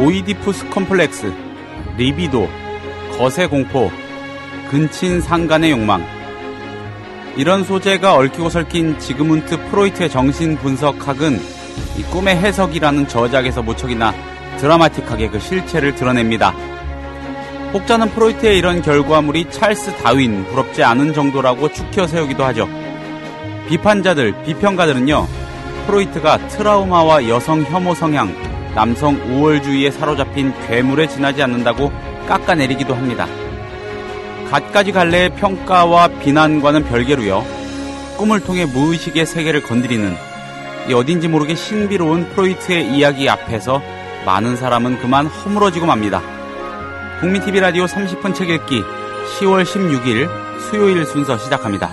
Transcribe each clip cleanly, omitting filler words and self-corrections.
오이디푸스 컴플렉스, 리비도, 거세 공포, 근친 상간의 욕망. 이런 소재가 얽히고 설킨 지그문트 프로이트의 정신 분석학은 이 꿈의 해석이라는 저작에서 무척이나 드라마틱하게 그 실체를 드러냅니다. 혹자는 프로이트의 이런 결과물이 찰스 다윈 부럽지 않은 정도라고 추켜 세우기도 하죠. 비평가들은요, 프로이트가 트라우마와 여성 혐오 성향, 남성 우월주의에 사로잡힌 괴물에 지나지 않는다고 깎아내리기도 합니다. 갖가지 갈래의 평가와 비난과는 별개로요, 꿈을 통해 무의식의 세계를 건드리는 이 어딘지 모르게 신비로운 프로이트의 이야기 앞에서 많은 사람은 그만 허물어지고 맙니다. 국민TV 라디오 30분 책 읽기 10월 16일 수요일 순서 시작합니다.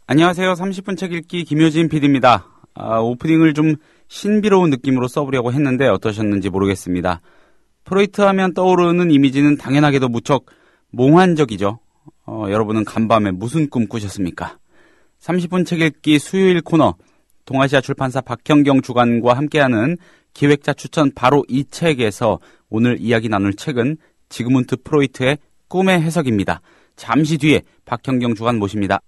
안녕하세요. 30분 책 읽기 김효진 PD입니다. 오프닝을 좀 신비로운 느낌으로 써보려고 했는데 어떠셨는지 모르겠습니다. 프로이트 하면 떠오르는 이미지는 당연하게도 무척 몽환적이죠. 여러분은 간밤에 무슨 꿈 꾸셨습니까? 30분 책 읽기 수요일 코너, 동아시아 출판사 박현경 주간과 함께하는 기획자 추천 바로 이 책에서 오늘 이야기 나눌 책은 지그문트 프로이트의 꿈의 해석입니다. 잠시 뒤에 박현경 주간 모십니다.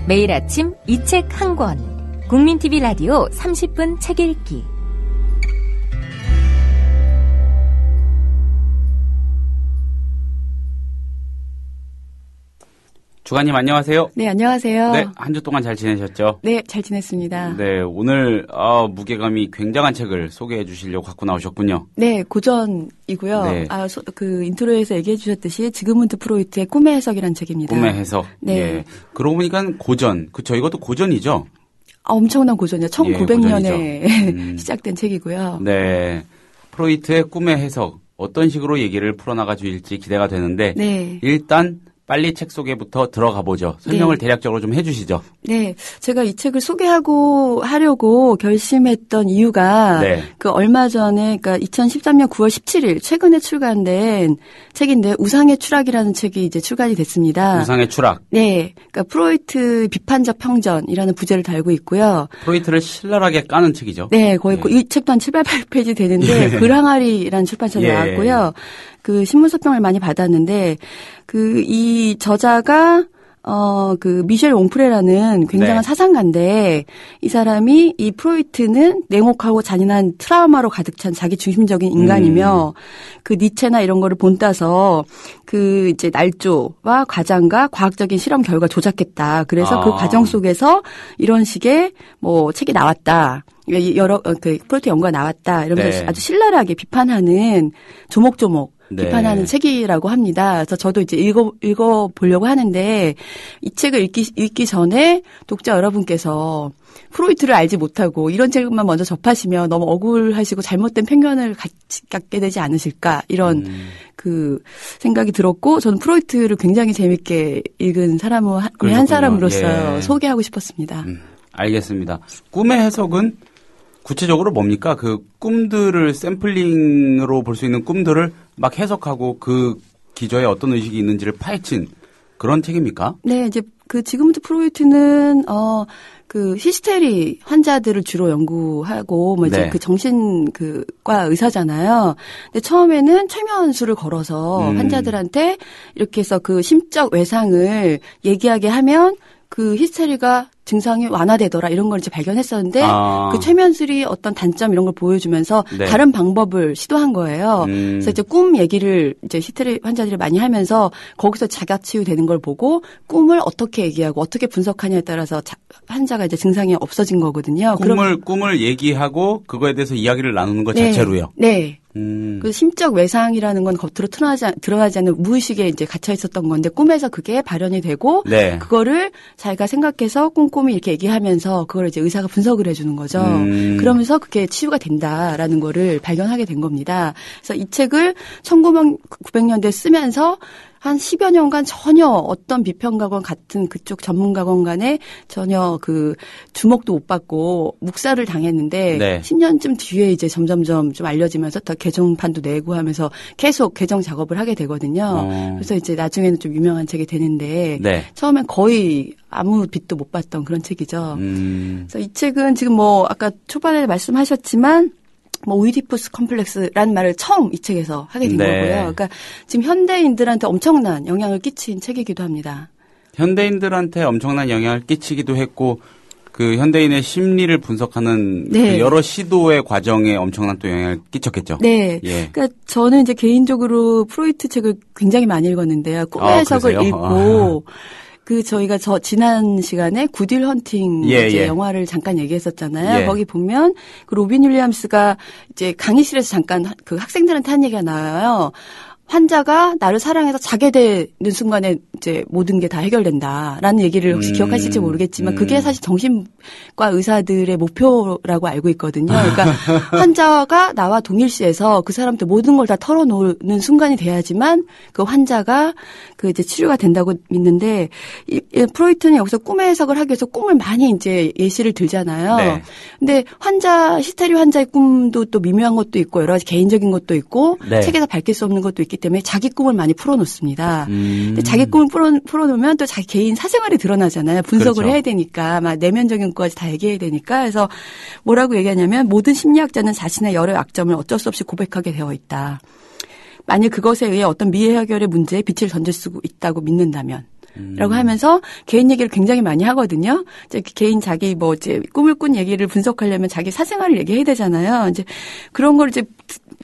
매일 아침 이 책 한 권. 국민TV 라디오 30분 책 읽기. 주간님 안녕하세요. 네, 안녕하세요. 네, 한 주 동안 잘 지내셨죠? 네, 잘 지냈습니다. 네, 오늘 무게감이 굉장한 책을 소개해 주시려고 갖고 나오셨군요. 네, 고전이고요. 네. 그 인트로에서 얘기해 주셨듯이 지그문트 프로이트의 꿈의 해석이라는 책입니다. 꿈의 해석. 네. 예. 그러고 보니까 고전. 그쵸, 이것도 고전이죠? 엄청난 고전이요. 1900년에 예, 시작된 책이고요. 네. 프로이트의 꿈의 해석. 어떤 식으로 얘기를 풀어나가 주실지 기대가 되는데. 네. 일단 빨리 책 소개부터 들어가 보죠. 설명을 대략적으로 좀 해주시죠. 네, 제가 이 책을 하려고 결심했던 이유가 그 얼마 전에, 그러니까 2013년 9월 17일 최근에 출간된 책인데 우상의 추락이라는 책이 이제 출간이 됐습니다. 우상의 추락. 네, 그러니까 프로이트 비판적 평전이라는 부제를 달고 있고요. 프로이트를 신랄하게 까는 책이죠. 네, 거의 이 책도 한 700페이지 되는데 그랑아리라는 출판사에 나왔고요. 그 신문서평을 많이 받았는데 이 저자가 미셸 옹프레라는 굉장한 사상가인데 이 사람이 이 프로이트는 냉혹하고 잔인한 트라우마로 가득 찬 자기 중심적인 인간이며 그 니체나 이런 거를 본따서 그 이제 날조와 과장과 과학적인 실험 결과 조작했다. 그래서 그 과정 속에서 이런 식의 뭐 책이 나왔다. 여러 프로이트 연구가 나왔다. 이러면서 아주 신랄하게 비판하는 조목조목 비판하는 책이라고 합니다. 그래서 저도 이제 읽어보려고 하는데 이 책을 읽기 전에 독자 여러분께서 프로이트를 알지 못하고 이런 책만 먼저 접하시면 너무 억울하시고 잘못된 편견을 갖게 되지 않으실까 이런 그 생각이 들었고 저는 프로이트를 굉장히 재밌게 읽은 사람의 한 사람으로서 소개하고 싶었습니다. 알겠습니다. 꿈의 해석은 구체적으로 뭡니까? 그 꿈들을 샘플링으로 볼 수 있는 꿈들을 막 해석하고 그 기저에 어떤 의식이 있는지를 파헤친 그런 책입니까? 네, 이제 그 지그문트 프로이트는 그 히스테리 환자들을 주로 연구하고 뭐 이제 그 정신과 의사잖아요. 근데 처음에는 최면술을 걸어서 환자들한테 이렇게 해서 그 심적 외상을 얘기하게 하면 그 히스테리가 증상이 완화되더라 이런 걸 이제 발견했었는데 그 최면술이 어떤 단점 이런 걸 보여주면서 다른 방법을 시도한 거예요. 그래서 이제 꿈 얘기를 이제 히스테리 환자들이 많이 하면서 거기서 자가 치유되는 걸 보고 꿈을 어떻게 얘기하고 어떻게 분석하냐에 따라서 환자가 이제 증상이 없어진 거거든요. 꿈을 얘기하고 그거에 대해서 이야기를 나누는 것 자체로요. 네. 그 심적 외상이라는 건 겉으로 드러나지 않는 무의식에 이제 갇혀 있었던 건데 꿈에서 그게 발현이 되고 그거를 자기가 생각해서 꿈꿈이 이렇게 얘기하면서 그걸 이제 의사가 분석을 해주는 거죠. 그러면서 그게 치유가 된다라는 거를 발견하게 된 겁니다. 그래서 이 책을 1900년대에 쓰면서 한 10여 년간 전혀 어떤 비평가건 같은 그쪽 전문가건 간에 전혀 그 주목도 못 받고 묵살을 당했는데 네. 10년쯤 뒤에 이제 점점점 좀 알려지면서 더 개정판도 내고 하면서 계속 개정 작업을 하게 되거든요. 그래서 이제 나중에는 좀 유명한 책이 되는데 네. 처음엔 거의 아무 빛도 못 봤던 그런 책이죠. 그래서 이 책은 지금 뭐 아까 초반에 말씀하셨지만 뭐 오이디푸스 컴플렉스라는 말을 처음 이 책에서 하게 된 네. 거고요. 그러니까 지금 현대인들한테 엄청난 영향을 끼친 책이기도 합니다. 현대인들한테 엄청난 영향을 끼치기도 했고 그 현대인의 심리를 분석하는 네. 그 여러 시도의 과정에 엄청난 또 영향을 끼쳤겠죠. 네. 예. 그러니까 저는 이제 개인적으로 프로이트 책을 굉장히 많이 읽었는데요. 꿈의 해석을 그러세요? 읽고 그 저희가 지난 시간에 굿윌 헌팅 예, 이제 예. 영화를 잠깐 얘기했었잖아요. 예. 거기 보면 그 로빈 윌리엄스가 이제 강의실에서 잠깐 그 학생들한테 한 얘기가 나와요. 환자가 나를 사랑해서 자게 되는 순간에 이제 모든 게 다 해결된다라는 얘기를 혹시 기억하실지 모르겠지만 그게 사실 정신과 의사들의 목표라고 알고 있거든요. 그러니까 환자가 나와 동일시해서 그 사람한테 모든 걸 다 털어놓는 순간이 돼야지만 그 환자가 그 이제 치료가 된다고 믿는데 이 프로이트는 여기서 꿈의 해석을 하기 위해서 꿈을 많이 이제 예시를 들잖아요. 네. 근데 히스테리 환자의 꿈도 또 미묘한 것도 있고 여러 가지 개인적인 것도 있고 네. 책에서 밝힐 수 없는 것도 있기 때문에 자기 꿈을 많이 풀어놓습니다. 근데 자기 꿈을 풀어놓으면 또 자기 개인 사생활이 드러나잖아요. 분석을 그렇죠. 해야 되니까 막 내면적인 것까지 다 얘기해야 되니까 그래서 뭐라고 얘기하냐면 모든 심리학자는 자신의 여러 약점을 어쩔 수 없이 고백하게 되어 있다. 만일 그것에 의해 어떤 미해결의 문제에 빛을 던질 수 있다고 믿는다면. 라고 하면서 개인 얘기를 굉장히 많이 하거든요. 이제 개인 자기 뭐 이제 꿈을 꾼 얘기를 분석하려면 자기 사생활을 얘기해야 되잖아요. 이제 그런 걸 이제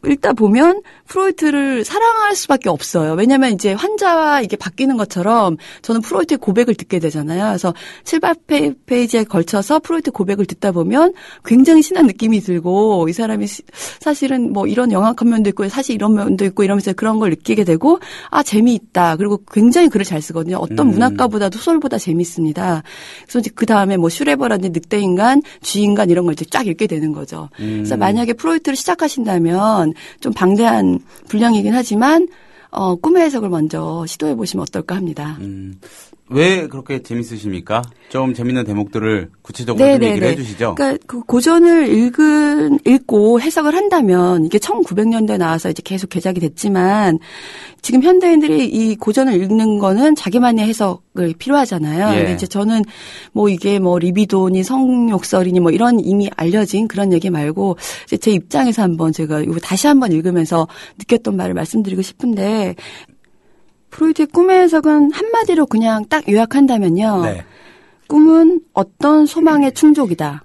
읽다 보면 프로이트를 사랑할 수밖에 없어요. 왜냐하면 이제 환자와 이게 바뀌는 것처럼 저는 프로이트의 고백을 듣게 되잖아요. 그래서 700페이지에 걸쳐서 프로이트 고백을 듣다 보면 굉장히 친한 느낌이 들고 이 사람이 사실은 뭐 이런 영악한 면도 있고 사실 이런 면도 있고 이러면서 그런 걸 느끼게 되고 아 재미있다. 그리고 굉장히 글을 잘 쓰거든요. 어떤 문학가보다도 소설보다 재밌습니다. 그래서 이제 그 다음에 뭐 슈레버라든지 늑대인간, 쥐인간 이런 걸 이제 쫙 읽게 되는 거죠. 그래서 만약에 프로이트를 시작하신다면 좀 방대한 분량이긴 하지만 꿈의 해석을 먼저 시도해 보시면 어떨까 합니다. 왜 그렇게 재밌으십니까? 좀 재밌는 대목들을 구체적으로 좀 얘기를 해주시죠. 그러니까 그 고전을 읽고 해석을 한다면 이게 1900년대에 나와서 이제 계속 개작이 됐지만 지금 현대인들이 이 고전을 읽는 거는 자기만의 해석을 필요하잖아요. 예. 근데 이제 저는 뭐 이게 뭐 리비도니 성욕설이니 뭐 이런 이미 알려진 그런 얘기 말고 이제 제 입장에서 한번 제가 이거 다시 한번 읽으면서 느꼈던 말을 말씀드리고 싶은데 프로이트의 꿈의 해석은 한마디로 그냥 딱 요약한다면요. 네. 꿈은 어떤 소망의 충족이다.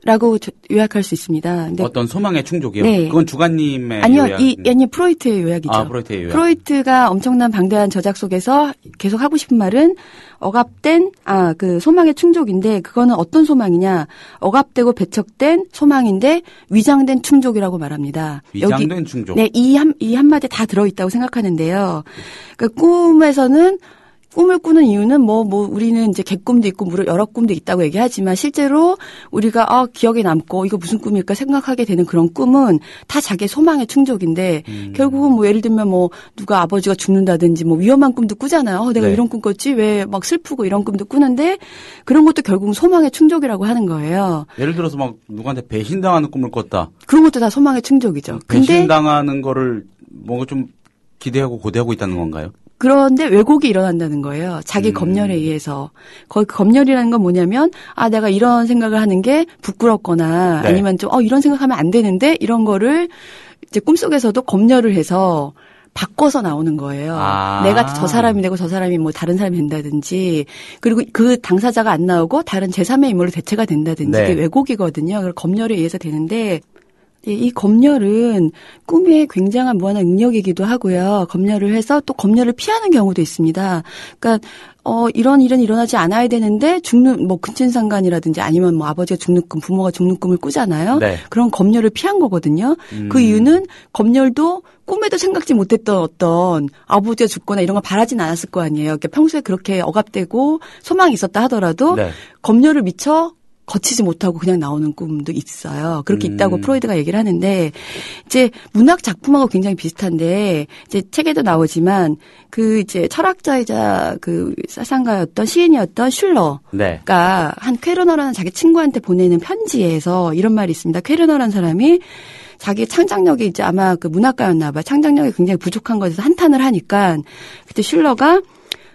라고 요약할 수 있습니다. 근데 어떤 소망의 충족이요? 네. 그건 주관님의 아니요, 요약. 아니 프로이트의 요약이죠. 아, 프로이트의 요약. 프로이트가 엄청난 방대한 저작 속에서 계속 하고 싶은 말은 억압된 그 소망의 충족인데 그거는 어떤 소망이냐? 억압되고 배척된 소망인데 위장된 충족이라고 말합니다. 위장된 충족. 네, 이 한마디에 다 들어 있다고 생각하는데요. 그러니까 꿈에서는 꿈을 꾸는 이유는 우리는 이제 개꿈도 있고 여러 꿈도 있다고 얘기하지만 실제로 우리가 기억에 남고 이거 무슨 꿈일까 생각하게 되는 그런 꿈은 다 자기의 소망의 충족인데 결국은 뭐 예를 들면 뭐 누가 아버지가 죽는다든지 뭐 위험한 꿈도 꾸잖아요. 내가 네. 이런 꿈 꿨지 왜 막 슬프고 이런 꿈도 꾸는데 그런 것도 결국은 소망의 충족이라고 하는 거예요. 예를 들어서 막 누구한테 배신당하는 꿈을 꿨다. 그런 것도 다 소망의 충족이죠. 근데 배신당하는 거를 뭔가 좀 기대하고 고대하고 있다는 건가요? 그런데 왜곡이 일어난다는 거예요. 자기 검열에 의해서. 거기 검열이라는 건 뭐냐면 내가 이런 생각을 하는 게 부끄럽거나 네. 아니면 좀 이런 생각하면 안 되는데 이런 거를 이제 꿈속에서도 검열을 해서 바꿔서 나오는 거예요. 내가 저 사람이 되고 저 사람이 뭐 다른 사람이 된다든지 그리고 그 당사자가 안 나오고 다른 제3의 인물로 대체가 된다든지 네. 그게 왜곡이거든요. 그래서 검열에 의해서 되는데 이 검열은 꿈의 굉장한 무한한 능력이기도 하고요. 검열을 해서 또 검열을 피하는 경우도 있습니다. 그러니까 이런 일은 일어나지 않아야 되는데 죽는 뭐 근친상간이라든지 아니면 뭐 아버지가 죽는 꿈, 부모가 죽는 꿈을 꾸잖아요. 네. 그런 검열을 피한 거거든요. 그 이유는 검열도 꿈에도 생각지 못했던 어떤 아버지가 죽거나 이런 걸 바라진 않았을 거 아니에요. 그러니까 평소에 그렇게 억압되고 소망이 있었다 하더라도 네. 검열을 미처 거치지 못하고 그냥 나오는 꿈도 있어요. 그렇게 있다고 프로이드가 얘기를 하는데 이제 문학 작품하고 굉장히 비슷한데 이제 책에도 나오지만 그 이제 철학자이자 그 사상가였던 시인이었던 슐러가 네. 한 쾌르너라는 자기 친구한테 보내는 편지에서 이런 말이 있습니다. 쾌르너라는 사람이 자기 창작력이 이제 아마 그 문학가였나 봐요. 창작력이 굉장히 부족한 것에서 한탄을 하니까 그때 슐러가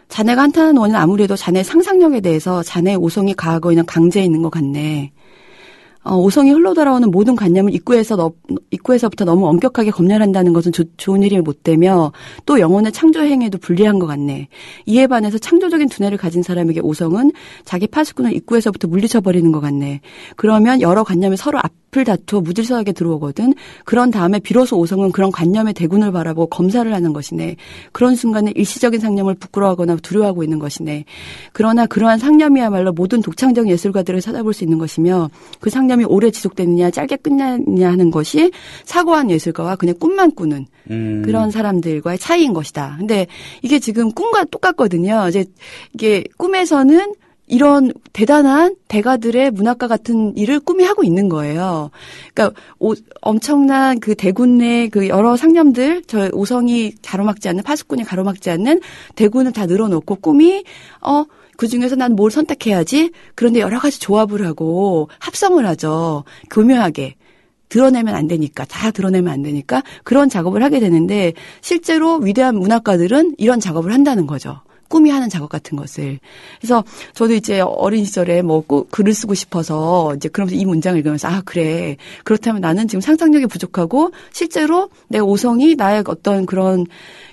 자네가 한탄하는 원인은 아무래도 자네의 상상력에 대해서 자네의 오성이 가하고 있는 강제에 있는 것 같네. 오성이 흘러돌아오는 모든 관념을 입구에서부터 너무 엄격하게 검열한다는 것은 좋은 일이 못 되며 또 영혼의 창조 행위에도 불리한 것 같네. 이에 반해서 창조적인 두뇌를 가진 사람에게 오성은 자기 파수꾼을 입구에서부터 물리쳐버리는 것 같네. 그러면 여러 관념이 서로 앞을 다투어 무질서하게 들어오거든. 그런 다음에 비로소 오성은 그런 관념의 대군을 바라보고 검사를 하는 것이네. 그런 순간에 일시적인 상념을 부끄러워하거나 두려워하고 있는 것이네. 그러나 그러한 상념이야말로 모든 독창적 예술가들을 찾아볼 수 있는 것이며 그 상념이 오래 지속되느냐 짧게 끝나느냐 하는 것이 사고한 예술가와 그냥 꿈만 꾸는 그런 사람들과의 차이인 것이다. 근데 이게 지금 꿈과 똑같거든요. 이제 이게 꿈에서는 이런 대단한 대가들의 문학가 같은 일을 꿈이 하고 있는 거예요. 그러니까 엄청난 그 대군 내 그 여러 상념들, 저 오성이 가로막지 않는 파수꾼이 가로막지 않는 대군을 다 늘어놓고 꿈이 그 중에서 난 뭘 선택해야지? 그런데 여러 가지 조합을 하고 합성을 하죠. 교묘하게. 드러내면 안 되니까, 다 드러내면 안 되니까 그런 작업을 하게 되는데 실제로 위대한 문학가들은 이런 작업을 한다는 거죠. 꿈이 하는 작업 같은 것을. 그래서 저도 이제 어린 시절에 뭐 글을 쓰고 싶어서 이제 그러면서 이 문장을 읽으면서 그래. 그렇다면 나는 지금 상상력이 부족하고 실제로 내 오성이 나의 어떤 그런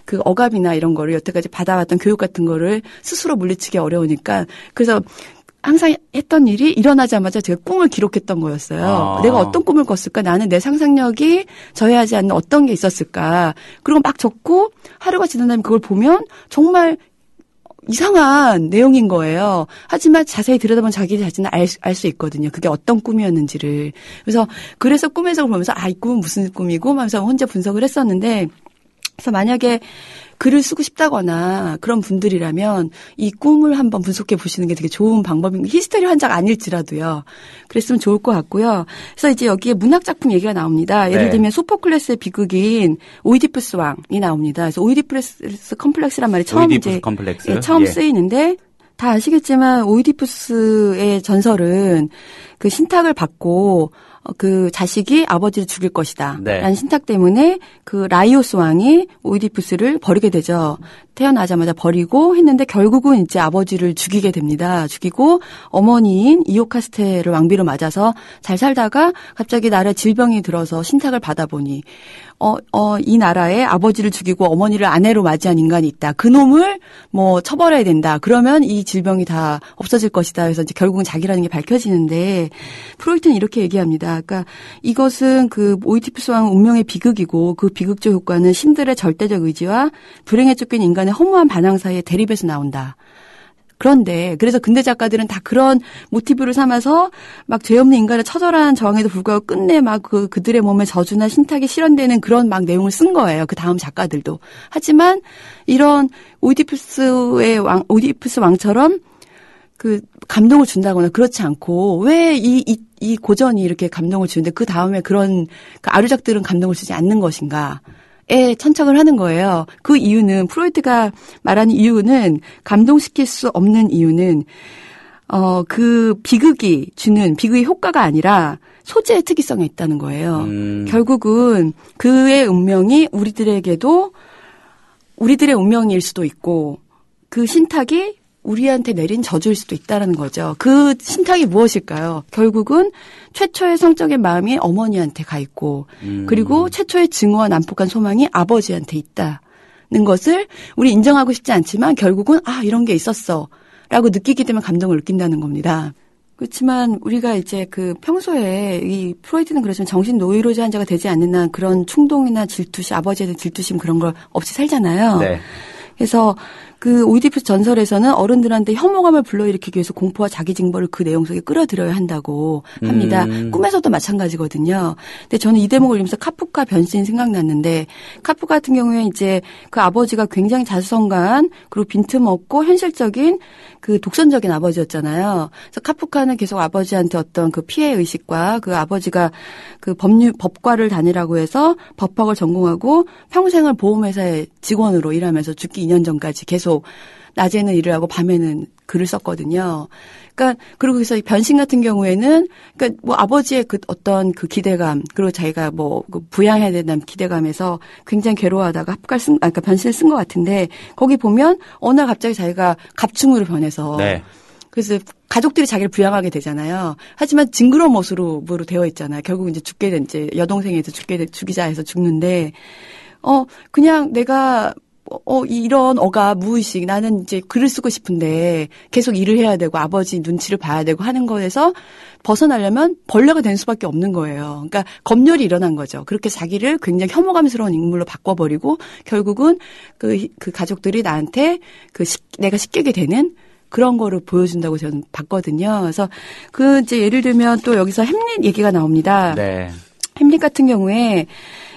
그 억압이나 이런 거를 여태까지 받아왔던 교육 같은 거를 스스로 물리치기 어려우니까 그래서 항상 했던 일이 일어나자마자 제가 꿈을 기록했던 거였어요. 내가 어떤 꿈을 꿨을까? 나는 내 상상력이 저해하지 않는 어떤 게 있었을까? 그리고 막 적고 하루가 지난 다음에 그걸 보면 정말 이상한 내용인 거예요. 하지만 자세히 들여다보면 자기 자신을 알 수 있거든요. 그게 어떤 꿈이었는지를. 그래서 꿈 해석을 보면서 이 꿈은 무슨 꿈이고 하면서 혼자 분석을 했었는데 그래서 만약에 글을 쓰고 싶다거나 그런 분들이라면 이 꿈을 한번 분석해 보시는 게 되게 좋은 방법입니다. 히스테리 환자가 아닐지라도요. 그랬으면 좋을 것 같고요. 그래서 이제 여기에 문학 작품 얘기가 나옵니다. 예를 들면 소포클레스의 비극인 오이디푸스 왕이 나옵니다. 그래서 오이디푸스 컴플렉스란 말이 처음 처음 쓰이는데 다 아시겠지만 오이디푸스의 전설은 그 신탁을 받고 그 자식이 아버지를 죽일 것이다. 라는 신탁 때문에 그 라이오스 왕이 오이디푸스를 버리게 되죠. 태어나자마자 버리고 했는데 결국은 이제 아버지를 죽이게 됩니다. 죽이고 어머니인 이오카스테를 왕비로 맞아서 잘 살다가 갑자기 나라에 질병이 들어서 신탁을 받아보니 이 나라에 아버지를 죽이고 어머니를 아내로 맞이한 인간이 있다. 그 놈을 뭐 처벌해야 된다. 그러면 이 질병이 다 없어질 것이다. 그래서 이제 결국은 자기라는 게 밝혀지는데 프로이트는 이렇게 얘기합니다. 그러니까 이것은 그 오이디푸스 왕 운명의 비극이고 그 비극적 효과는 신들의 절대적 의지와 불행에 쫓긴 인간의 허무한 반항 사이의 대립에서 나온다. 그런데 그래서 근대 작가들은 다 그런 모티브를 삼아서 막 죄 없는 인간의 처절한 저항에도 불구하고 끝내 막 그들의 몸에 저주나 신탁이 실현되는 그런 막 내용을 쓴 거예요. 그 다음 작가들도. 하지만 이런 오이디푸스 왕처럼 그 감동을 준다거나 그렇지 않고 왜 이 고전이 이렇게 감동을 주는데 그 다음에 그런 그 아류작들은 감동을 주지 않는 것인가? 에 천착을 하는 거예요. 그 이유는 프로이트가 말하는 이유는 감동시킬 수 없는 이유는 그 비극이 주는 비극의 효과가 아니라 소재의 특이성에 있다는 거예요. 결국은 그의 운명이 우리들에게도 우리들의 운명일 수도 있고 그 신탁이 우리한테 내린 저주일 수도 있다는 거죠. 그 신탁이 무엇일까요? 결국은 최초의 성적인 마음이 어머니한테 가 있고 그리고 최초의 증오와 난폭한 소망이 아버지한테 있다는 것을 우리 인정하고 싶지 않지만 결국은 이런 게 있었어 라고 느끼기 때문에 감동을 느낀다는 겁니다. 그렇지만 우리가 이제 그 평소에 이 프로이트는 그렇지만 정신 노이로제 환자가 되지 않는 한 그런 충동이나 질투심, 아버지에 대한 질투심 그런 걸 없이 살잖아요. 네. 그래서 그 오이디푸스 전설에서는 어른들한테 혐오감을 불러일으키기 위해서 공포와 자기 징벌을 그 내용 속에 끌어들여야 한다고 합니다. 꿈에서도 마찬가지거든요. 근데 저는 이 대목을 읽으면서 카프카 변신이 생각났는데 카프카 같은 경우에 이제 그 아버지가 굉장히 자수성가한 그리고 빈틈없고 현실적인 그 독선적인 아버지였잖아요. 그래서 카프카는 계속 아버지한테 어떤 그 피해 의식과 그 아버지가 그 법과를 다니라고 해서 법학을 전공하고 평생을 보험회사의 직원으로 일하면서 죽기 2년 전까지 계속 낮에는 일을 하고 밤에는 글을 썼거든요. 그러니까 그리고 그래서 변신 같은 경우에는 그러니까 뭐 아버지의 그 어떤 그 기대감 그리고 자기가 뭐 부양해야 된다는 기대감에서 굉장히 괴로워하다가 그러니까 변신을 쓴 것 같은데 거기 보면 어느 날 갑자기 자기가 갑충으로 변해서 네. 그래서 가족들이 자기를 부양하게 되잖아요. 하지만 징그러운 모습으로 되어 있잖아요. 결국 이제 죽게 된 이제 여동생에서 죽이자 해서 죽는데 그냥 내가 이런 무의식, 나는 이제 글을 쓰고 싶은데 계속 일을 해야 되고 아버지 눈치를 봐야 되고 하는 거에서 벗어나려면 벌레가 된 수밖에 없는 거예요. 그러니까 검열이 일어난 거죠. 그렇게 자기를 굉장히 혐오감스러운 인물로 바꿔버리고 결국은 그 가족들이 나한테 내가 식객이 되는 그런 거를 보여준다고 저는 봤거든요. 그래서 이제 예를 들면 또 여기서 햄릿 얘기가 나옵니다. 네. 햄릿 같은 경우에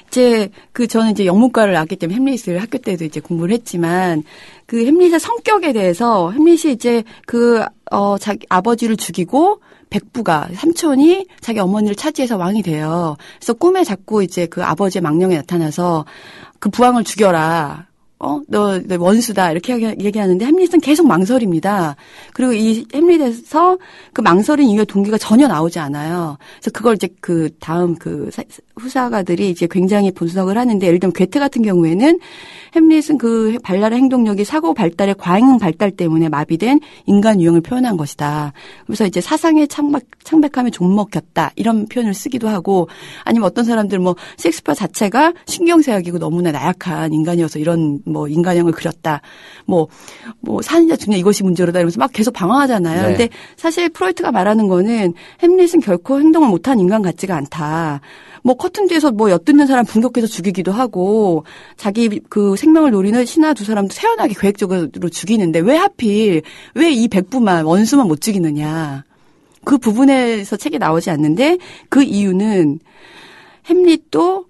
이제 저는 이제 영문과를 나왔기 때문에 햄릿을 학교 때도 이제 공부를 했지만 그 햄릿의 성격에 대해서 햄릿이 이제 자기 아버지를 죽이고 백부가 삼촌이 자기 어머니를 차지해서 왕이 돼요. 그래서 꿈에 자꾸 이제 그 아버지의 망령이 나타나서 그 부왕을 죽여라. 너 원수다. 이렇게 얘기하는데 햄릿은 계속 망설입니다. 그리고 이 햄릿에서 그 망설인 이유의 동기가 전혀 나오지 않아요. 그래서 그걸 이제 그 다음 후사가들이 이제 굉장히 분석을 하는데 예를 들면 괴테 같은 경우에는 햄릿은 그 발랄한 행동력이 사고 발달의 과잉 발달 때문에 마비된 인간 유형을 표현한 것이다. 그래서 이제 사상의 창백함에 좀 먹혔다. 이런 표현을 쓰기도 하고 아니면 어떤 사람들 셰익스피어 자체가 신경쇠약이고 너무나 나약한 인간이어서 이런 인간형을 그렸다. 사느냐 죽냐 이것이 문제로다 이러면서 막 계속 방황하잖아요. 네. 근데 사실 프로이트가 말하는 거는 햄릿은 결코 행동을 못한 인간 같지가 않다. 커튼 뒤에서 엿듣는 사람 분격해서 죽이기도 하고 자기 그 생명을 노리는 신하 두 사람도 태연하게 계획적으로 죽이는데 왜 하필 왜 이 백부만 원수만 못 죽이느냐. 그 부분에서 책이 나오지 않는데 그 이유는 햄릿도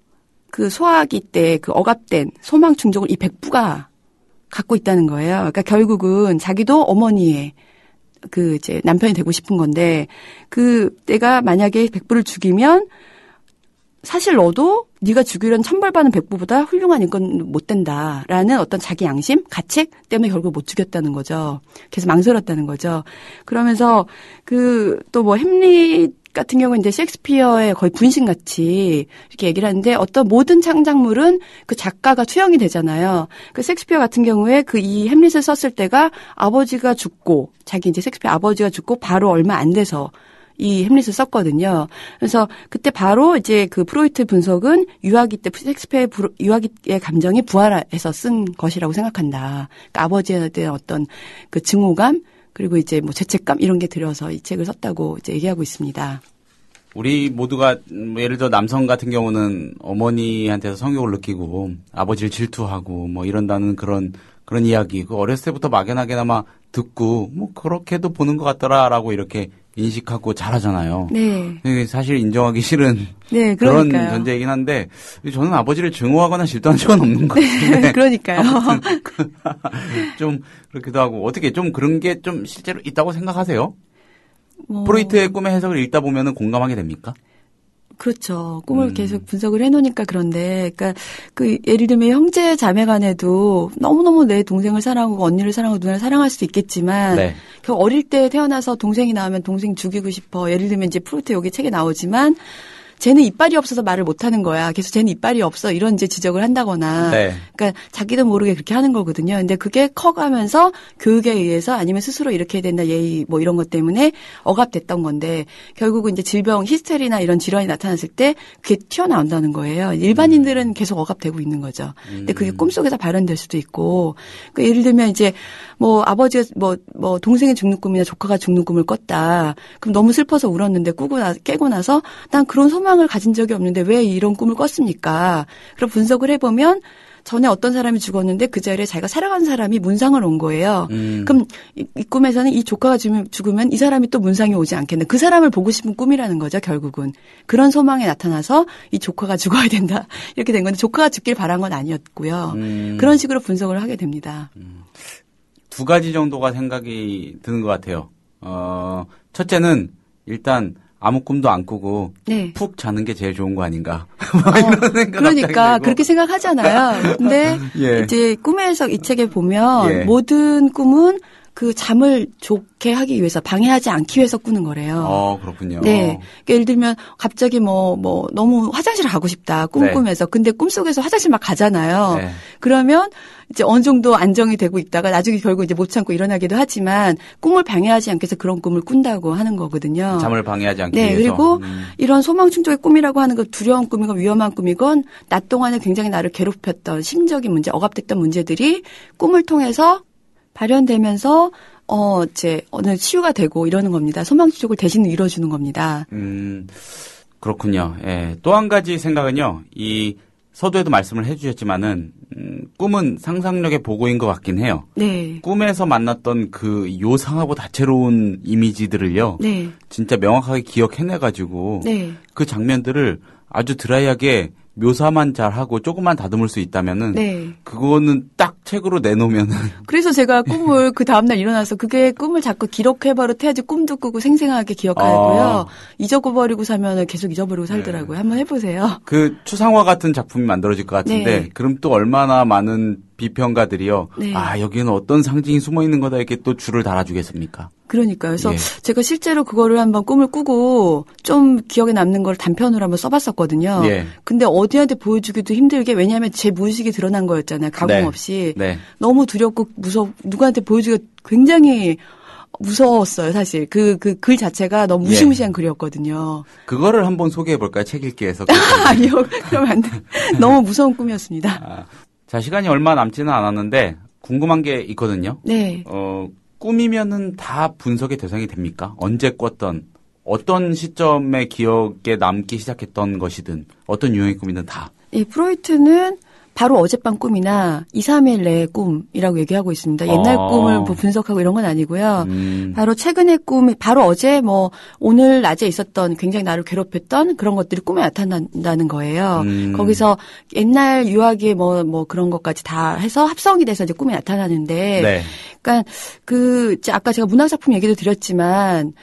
그 소아기 때 그 억압된 소망 충족을 이 백부가 갖고 있다는 거예요. 그러니까 결국은 자기도 어머니의 이제 남편이 되고 싶은 건데 내가 만약에 백부를 죽이면 사실 너도 네가 죽이려는 천벌받는 백부보다 훌륭한 인권 못 된다라는 어떤 자기 양심, 가책 때문에 결국 못 죽였다는 거죠. 계속 망설였다는 거죠. 그러면서 또 햄릿 같은 경우는 이제 셰익스피어의 거의 분신같이 이렇게 얘기를 하는데 어떤 모든 창작물은 그 작가가 투영이 되잖아요. 그 셰익스피어 같은 경우에 이 햄릿을 썼을 때가 아버지가 죽고 자기 이제 셰익스피어 아버지가 죽고 바로 얼마 안 돼서 이 햄릿을 썼거든요. 그래서 그때 바로 이제 그 프로이트 분석은 유아기 때 셰익스피어의 유아기의 감정이 부활해서 쓴 것이라고 생각한다. 그러니까 아버지에 대한 어떤 그 증오감 그리고 이제 죄책감 이런 게 들어서 이 책을 썼다고 이제 얘기하고 있습니다. 우리 모두가 예를 들어 남성 같은 경우는 어머니한테서 성욕을 느끼고 아버지를 질투하고 이런다는 그런 이야기 어렸을 때부터 막연하게나마 듣고 그렇게도 보는 것 같더라라고 이렇게 인식하고 잘하잖아요. 네. 사실 인정하기 싫은 네, 그런 존재이긴 한데 저는 아버지를 증오하거나 질투한 적은 없는 것 같은데. 그러니까요. 좀 그렇기도 하고 어떻게 좀 그런 게 좀 실제로 있다고 생각하세요? 프로이트의 꿈의 해석을 읽다 보면은 공감하게 됩니까? 그렇죠. 꿈을 계속 분석을 해놓으니까 그런데, 그러니까 예를 들면 형제 자매 간에도 너무너무 내 동생을 사랑하고 언니를 사랑하고 누나를 사랑할 수도 있겠지만, 네. 결국 어릴 때 태어나서 동생이 나오면 동생 죽이고 싶어. 예를 들면 이제 프로이트 여기 책에 나오지만, 쟤는 이빨이 없어서 말을 못하는 거야. 계속 쟤는 이빨이 없어. 이런 이제 지적을 한다거나. 네. 그러니까 자기도 모르게 그렇게 하는 거거든요. 근데 그게 커가면서 교육에 의해서 아니면 스스로 이렇게 해야 된다. 예의 근것 때문에 억압됐던 건데 결국은 이제 질병, 히스테리나 이런 질환이 나타났을 때 그게 튀어나온다는 거예요. 일반인들은 계속 억압되고 있는 거죠. 근데 그게 꿈속에서 발현될 수도 있고. 그러니까 예를 들면 이제 아버지가 동생이 죽는 꿈이나 조카가 죽는 꿈을 꿨다. 그럼 너무 슬퍼서 울었는데 깨고 나서 난 그런 소망을 가진 적이 없는데 왜 이런 꿈을 꿨습니까? 그럼 분석을 해보면 전에 어떤 사람이 죽었는데 그 자리에 자기가 사랑하는 사람이 문상을 온 거예요. 그럼 이 꿈에서는 이 조카가 죽으면 이 사람이 또 문상이 오지 않겠나. 그 사람을 보고 싶은 꿈이라는 거죠, 결국은. 그런 소망이 나타나서 이 조카가 죽어야 된다. 이렇게 된 건데 조카가 죽길 바란 건 아니었고요. 그런 식으로 분석을 하게 됩니다. 두 가지 정도가 생각이 드는 것 같아요. 첫째는 일단 아무 꿈도 안 꾸고 네. 푹 자는 게 제일 좋은 거 아닌가. 이런 생각 그러니까 그렇게 생각하잖아요. 근데 예. 이제 꿈의 해석 이 책에 보면 예. 모든 꿈은 그 잠을 좋게 하기 위해서 방해하지 않기 위해서 꾸는 거래요. 그렇군요. 네. 그러니까 예를 들면 갑자기 뭐 너무 화장실 가고 싶다. 꿈꾸면서. 근데 꿈속에서 화장실 막 가잖아요. 네. 그러면 이제 어느 정도 안정이 되고 있다가 나중에 결국 이제 못 참고 일어나기도 하지만 꿈을 방해하지 않기 위해서 그런 꿈을 꾼다고 하는 거거든요. 잠을 방해하지 않기 네, 위해서. 그리고 이런 소망 충족의 꿈이라고 하는 건 두려운 꿈이건 위험한 꿈이건 낮 동안에 굉장히 나를 괴롭혔던 심적인 문제, 억압됐던 문제들이 꿈을 통해서 발현되면서 이제 어느 치유가 되고 이러는 겁니다. 소망 충족을 대신 이뤄주는 겁니다. 그렇군요. 예. 또 한 가지 생각은요. 이 서두에도 말씀을 해주셨지만은 꿈은 상상력의 보고인 것 같긴 해요. 네. 꿈에서 만났던 그 요상하고 다채로운 이미지들을요. 네. 진짜 명확하게 기억해내가지고 네. 그 장면들을 아주 드라이하게 묘사만 잘하고 조금만 다듬을 수 있다면은 네. 그거는 딱 책으로 내놓으면은 그래서 제가 꿈을 그 다음날 일어나서 그게 꿈을 자꾸 기록해버릇해야지 꿈도 꾸고 생생하게 기억하고요. 잊어버리고 살면은 계속 잊어버리고 살더라고요. 한번 해보세요. 그 추상화 같은 작품이 만들어질 것 같은데 네. 그럼 또 얼마나 많은 비평가들이요. 네. 여기는 어떤 상징이 숨어 있는 거다 이렇게 또 줄을 달아주겠습니까? 그러니까요. 그래서 예. 제가 실제로 그거를 한번 꿈을 꾸고 좀 기억에 남는 걸 단편으로 한번 써봤었거든요. 예. 근데 어디한테 보여주기도 힘들게 왜냐하면 제 무의식이 드러난 거였잖아요. 가공 네. 없이. 네. 너무 두렵고 누구한테 보여주기가 굉장히 무서웠어요, 사실. 그 글 자체가 너무 무시무시한 글이었거든요. 그거를 한번 소개해 볼까요? 책 읽기에서. 아니요. 그러면 안 돼. 너무 무서운 꿈이었습니다. 자, 시간이 얼마 남지는 않았는데 궁금한 게 있거든요. 네. 꿈이면은 다 분석의 대상이 됩니까? 언제 꿨던 어떤 시점에 기억에 남기 시작했던 것이든 어떤 유형의 꿈이든 다. 이 프로이트는 바로 어젯밤 꿈이나 2, 3일 내의 꿈이라고 얘기하고 있습니다. 옛날 꿈을 뭐 분석하고 이런 건 아니고요. 바로 최근의 꿈이 바로 어제 오늘 낮에 있었던 굉장히 나를 괴롭혔던 그런 것들이 꿈에 나타난다는 거예요. 거기서 옛날 유아기의 뭐 그런 것까지 다 해서 합성이 돼서 이제 꿈에 나타나는데 네. 그러니까 이제 아까 제가 문학 작품 얘기도 드렸지만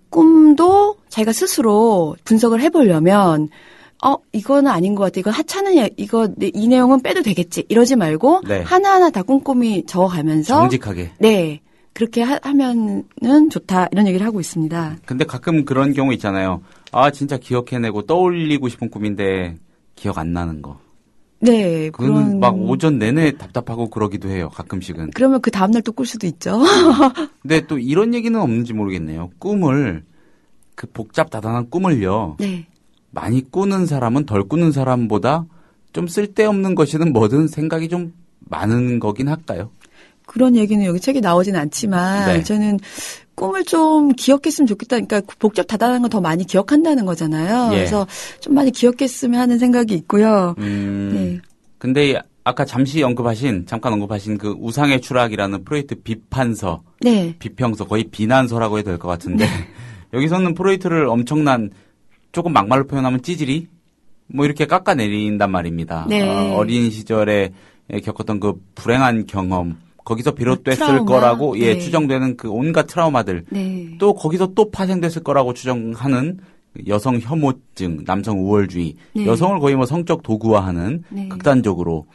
꿈도 자기가 스스로 분석을 해보려면 이거는 아닌 것 같아. 이건 하찮은, 이 내용은 빼도 되겠지. 이러지 말고, 네. 하나하나 다 꼼꼼히 적어가면서. 정직하게. 네. 그렇게 하면은 좋다. 이런 얘기를 하고 있습니다. 근데 가끔 그런 경우 있잖아요. 진짜 기억해내고 떠올리고 싶은 꿈인데 기억 안 나는 거. 네. 그거는 막 오전 내내 답답하고 그러기도 해요. 가끔씩은. 그러면 그 다음날 또 꿀 수도 있죠. 근데 또 이런 얘기는 없는지 모르겠네요. 꿈을, 그 복잡다단한 꿈을요. 네. 많이 꾸는 사람은 덜 꾸는 사람보다 좀 쓸데없는 것이든 뭐든 생각이 좀 많은 거긴 할까요? 그런 얘기는 여기 책에 나오진 않지만 네. 저는 꿈을 좀 기억했으면 좋겠다. 그러니까 복잡다단한 건 더 많이 기억한다는 거잖아요. 예. 그래서 좀 많이 기억했으면 하는 생각이 있고요. 네. 근데 아까 잠깐 언급하신 그 우상의 추락이라는 프로이트 비판서, 네. 비평서, 거의 비난서라고 해도 될 것 같은데 여기서는 프로이트를 엄청난 조금 막말로 표현하면 찌질이 뭐 이렇게 깎아내린단 말입니다. 네. 어린 시절에 겪었던 그 불행한 경험 거기서 비롯됐을 트라우마? 거라고 네. 추정되는 그 온갖 트라우마들 네. 또 거기서 또 파생됐을 거라고 추정하는 여성 혐오증, 남성 우월주의, 네. 여성을 거의 뭐 성적 도구화하는 네. 극단적으로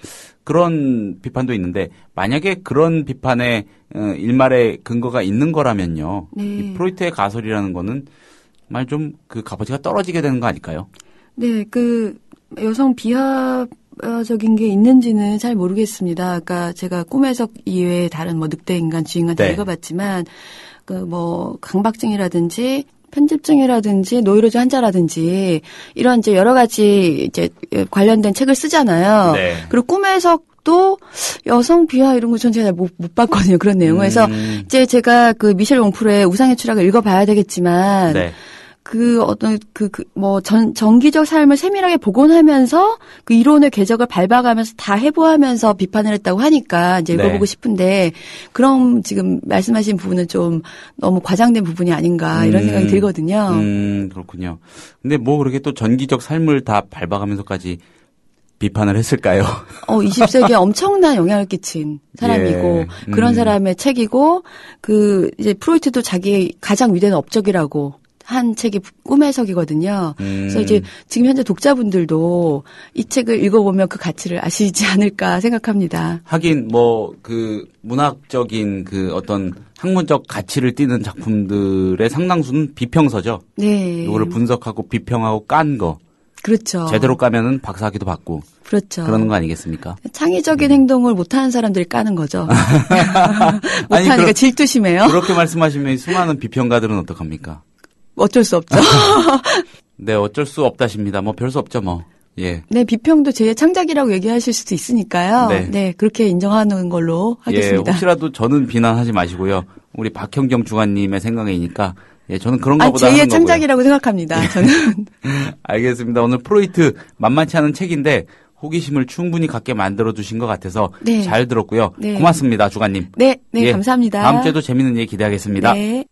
그런 비판도 있는데 만약에 그런 비판에 일말의 근거가 있는 거라면요. 네. 이 프로이트의 가설이라는 거는 말 좀 그 값어치가 떨어지게 되는 거 아닐까요? 네, 여성 비하적인 게 있는지는 잘 모르겠습니다. 그러니까 제가 꿈의 해석 이외에 다른 늑대 인간, 쥐인간 다 네. 읽어봤지만 강박증이라든지 편집증이라든지 노이로제 환자라든지 이런 이제 여러 가지 이제 관련된 책을 쓰잖아요. 네. 그리고 꿈의 해석도 여성 비하 이런 거 전 제가 못 봤거든요. 그런 내용을. 그래서 이제 제가 그 미셸 옹프레의 우상의 추락을 읽어봐야 되겠지만 네. 정기적 삶을 세밀하게 복원하면서 그 이론의 궤적을 밟아가면서 다 해부하면서 비판을 했다고 하니까 이제 읽어보고 싶은데, 그럼 지금 말씀하신 부분은 좀 너무 과장된 부분이 아닌가 이런 생각이 들거든요. 그렇군요. 근데 뭐 그렇게 또 전기적 삶을 다 밟아가면서까지 비판을 했을까요? 20세기에 엄청난 영향을 끼친 사람이고, 그런 사람의 책이고, 이제 프로이트도 자기의 가장 위대한 업적이라고 한 책이 꿈의 해석이거든요. 그래서 이제 지금 현재 독자분들도 이 책을 읽어보면 그 가치를 아시지 않을까 생각합니다. 하긴 문학적인 어떤 학문적 가치를 띠는 작품들의 상당수는 비평서죠. 네. 이거를 분석하고 비평하고 깐 거. 그렇죠. 제대로 까면은 박사학위도 받고. 그렇죠. 그러는 거 아니겠습니까? 창의적인 행동을 못하는 사람들이 까는 거죠. 못하니까 질투심해요. 그렇게 말씀하시면 수많은 비평가들은 어떡합니까? 어쩔 수 없죠. 네, 어쩔 수 없다십니다. 뭐 별 수 없죠, 뭐. 예. 네, 비평도 제 창작이라고 얘기하실 수도 있으니까요. 네, 그렇게 인정하는 걸로 하겠습니다. 예, 혹시라도 저는 비난하지 마시고요. 우리 박형경 주관님의 생각이니까 저는 그런 거보다 하는 제2의 거고요. 창작이라고 생각합니다. 저는. 알겠습니다. 오늘 프로이트 만만치 않은 책인데 호기심을 충분히 갖게 만들어주신 것 같아서 잘 들었고요. 네. 고맙습니다, 주관님. 네, 감사합니다. 다음 주에도 재밌는 얘기 기대하겠습니다. 네.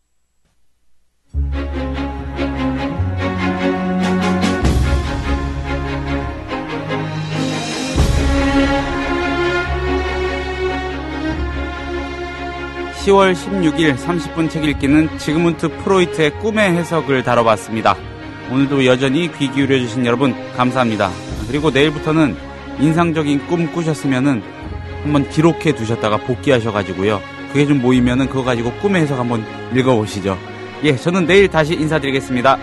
(10월 16일) 30분 책 읽기는 지그문트 프로이트의 꿈의 해석을 다뤄봤습니다. 오늘도 여전히 귀 기울여주신 여러분 감사합니다. 그리고 내일부터는 인상적인 꿈 꾸셨으면은 한번 기록해 두셨다가 복귀하셔가지고요. 그게 좀 모이면은 그거 가지고 꿈의 해석 한번 읽어보시죠. 예, 저는 내일 다시 인사드리겠습니다.